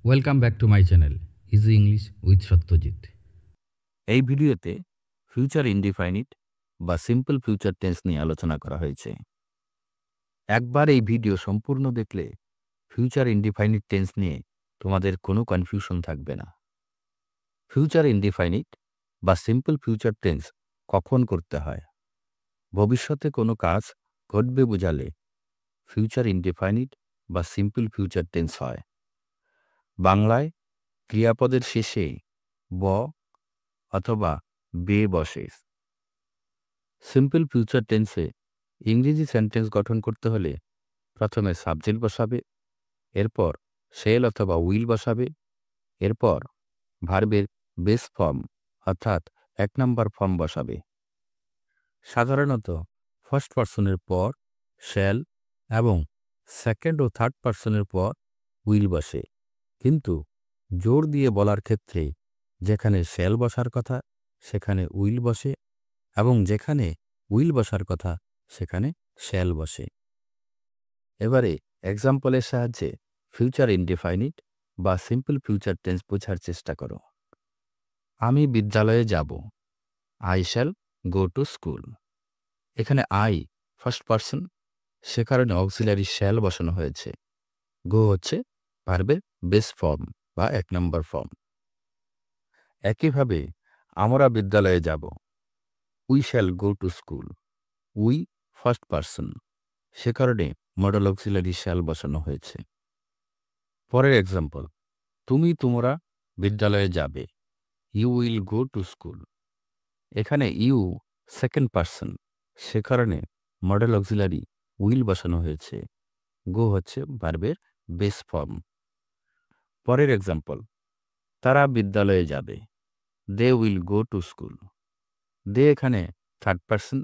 Welcome back to my channel easy English with Satyajit. এই ভিডিওতে future indefinite বা simple future tense নিয়ে আলোচনা করা হয়েছে। একবার এই ভিডিও সম্পূর্ণ দেখলে ফিউচার ইনডিফাইনিট টেন্স নিয়ে তোমাদের কোনো কনফিউশন থাকবে না। ফিউচার ইনডিফাইনিট বা সিম্পল ফিউচার টেন্স কখন করতে হয়? ভবিষ্যতে কোনো কাজ ঘটবে বোঝালে ফিউচার ইনডিফাইনিট বা সিম্পল ফিউচার টেন্স হয়। বাংলায় ক্রিয়াপদের শেষে ব অথবা বে বসে। সিম্পল ফিউচার টেন্সে ইংরেজি সেন্টেন্স গঠন করতে হলে প্রথমে সাবজেক্ট বসাবে, এরপর শেল অথবা উইল বসাবে, এরপর ভার্বের বেস ফর্ম অর্থাৎ ১ নম্বর ফর্ম বসাবে। সাধারণত ফার্স্ট পার্সনের পর শেল এবং সেকেন্ড ও থার্ড পার্সনের পর উইল বসে, কিন্তু জোর দিয়ে বলার ক্ষেত্রে যেখানে শেল বসার কথা সেখানে উইল বসে এবং যেখানে উইল বসার কথা সেখানে শেল বসে। এবারে এক্সাম্পলের সাহায্যে ফিউচার ইনডিফাইনিট বা সিম্পল ফিউচার টেন্স বোঝার চেষ্টা করো। আমি বিদ্যালয়ে যাব, I shall go to school. এখানে আই ফার্স্ট পার্সন, সে কারণে অক্সিলারি শ্যাল বসানো হয়েছে। গো হচ্ছে ভার্বের বেস ফর্ম বা ১ নম্বর ফর্ম। একইভাবে আমরা বিদ্যালয়ে যাব, we shall go to school. We first person, সে কারণে মডেল অক্সিলারি শ্যাল বসানো হয়েছে। পরের এক্সাম্পল, তোমরা বিদ্যালয়ে যাবে, you will go to school. এখানে ইউ সেকেন্ড পার্সন, সে কারণে মডেল অক্সিলারি উইল বসানো হয়েছে। গো হচ্ছে ভার্বের বেস ফর্ম। পরের এক্সাম্পল, তারা বিদ্যালয়ে যাবে, they will go to school. They এখানে থার্ড পার্সন,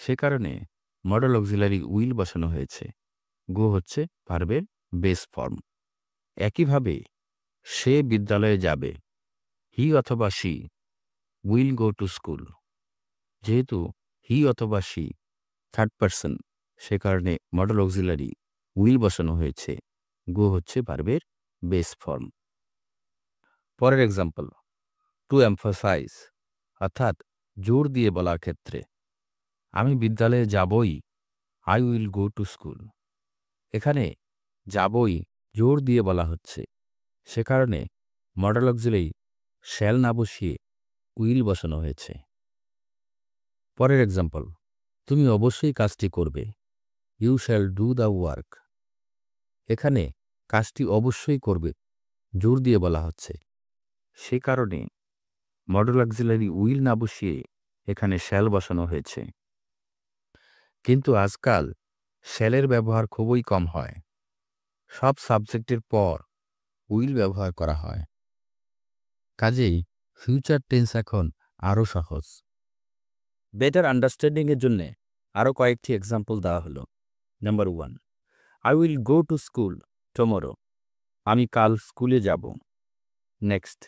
সে কারণে মডেল অক্সিলারি উইল বসানো হয়েছে। গো হচ্ছে ভার্বের বেস ফর্ম। একইভাবে সে বিদ্যালয়ে যাবে, হি অথবা she will go to school. যেহেতু হি অথবা শি থার্ড পার্সন, সে কারণে মডেল অক্সিলারি উইল বসানো হয়েছে। গো হচ্ছে ভার্বের বেস ফর্ম। পরের এক্সাম্পল, টু এমফাসাইজ অর্থাৎ জোর দিয়ে বলার ক্ষেত্রে, আমি বিদ্যালয়ে যাবই, I will go to school. এখানে যাবই জোর দিয়ে বলা হচ্ছে, সে কারণে মডেল অক্সিলারি শ্যাল না বসিয়ে উইল বসানো হয়েছে। পরের এক্সাম্পল, তুমি অবশ্যই কাজটি করবে, you shall do the work. এখানে কাজটি অবশ্যই করবে জোর দিয়ে বলা হচ্ছে, সে কারণে মডেল অক্সিলারি উইল না বসিয়ে এখানে শ্যাল বসানো হয়েছে। কিন্তু আজকাল শ্যালের ব্যবহার খুবই কম হয়, সব সাবজেক্টের পর উইল ব্যবহার করা হয়। কাজেই ফিউচার টেন্স এখন আরও সহজ। বেটার আন্ডারস্ট্যান্ডিংয়ের জন্য আরও কয়েকটি এক্সাম্পল দেওয়া হলো। Number 1, I will go to school tomorrow. আমি কাল স্কুলে যাব। Next,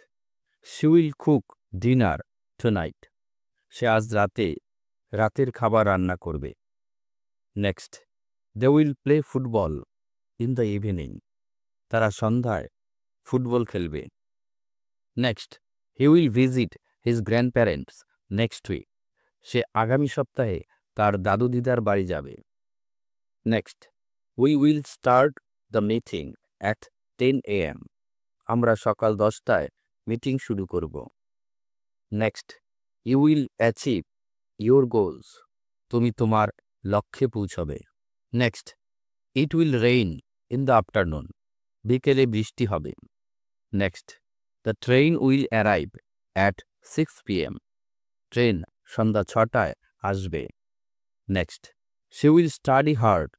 she will cook dinner tonight. সে আজ রাতের খাবার রান্না করবে। Next, they will play football in the evening. তারা সন্ধ্যায় ফুটবল খেলবে। Next, he will visit his grandparents next week. সে আগামী সপ্তাহে তার দাদু দিদার বাড়ি যাবে। Next, we will start the meeting at 10 AM। আমরা সকাল 10টায় মিটিং শুরু করব। Next, you will achieve your goals. তুমি তোমার লক্ষ্যে পৌঁছবে। Next, it will rain in the afternoon. বিকেলে বৃষ্টি হবে। Next, the train will arrive at 6 PM। Train সন্ধ্যা 6টায় আসবে। Next, she will study hard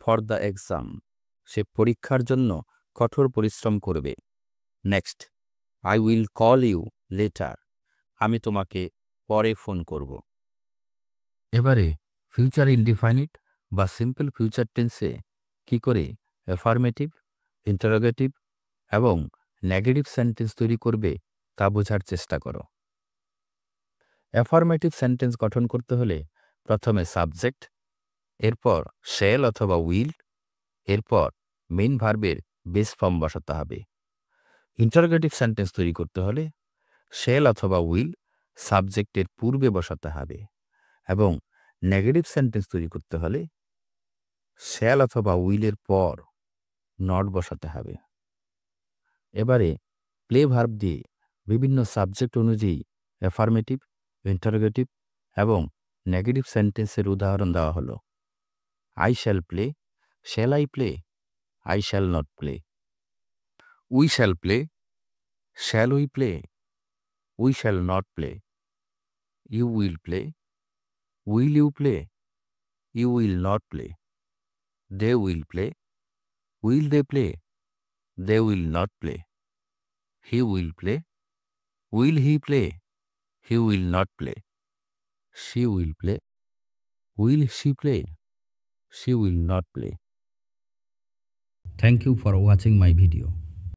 for the exam. সে পরীক্ষার জন্য কঠোর পরিশ্রম করবে। Next, I will call you later. আমি তোমাকে পরে ফোন করব। এবারে ফিউচার ইনডিফাইনিট বা সিম্পল ফিউচার টেন্সে কি করে অ্যাফার্মেটিভ, ইন্টারোগেটিভ এবং নেগেটিভ সেন্টেন্স তৈরি করবে তা বোঝার চেষ্টা করো। অ্যাফার্মেটিভ সেন্টেন্স গঠন করতে হলে প্রথমে সাবজেক্ট, এরপর শেল অথবা উইল, এরপর মেইন ভার্বের বেস ফর্ম বসাতে হবে। ইন্টারোগেটিভ সেন্টেন্স তৈরি করতে হলে শ্যাল অথবা উইল সাবজেক্টের পূর্বে বসাতে হবে এবং নেগেটিভ সেন্টেন্স তৈরি করতে হলে শ্যাল অথবা উইলের পর নট বসাতে হবে। এবারে প্লে ভার্ব দিয়ে বিভিন্ন সাবজেক্ট অনুযায়ী অ্যাফার্মেটিভ, ইন্টারোগেটিভ এবং নেগেটিভ সেন্টেন্সের উদাহরণ দেওয়া হলো। I shall play, shall I play, I shall not play. We shall play, shall we play, we shall not play. You will play, will you play, you will not play. They will play, will they play, they will not play. He will play, will he play, he will not play. She will play, will she play, she will not play. Thank you for watching my video.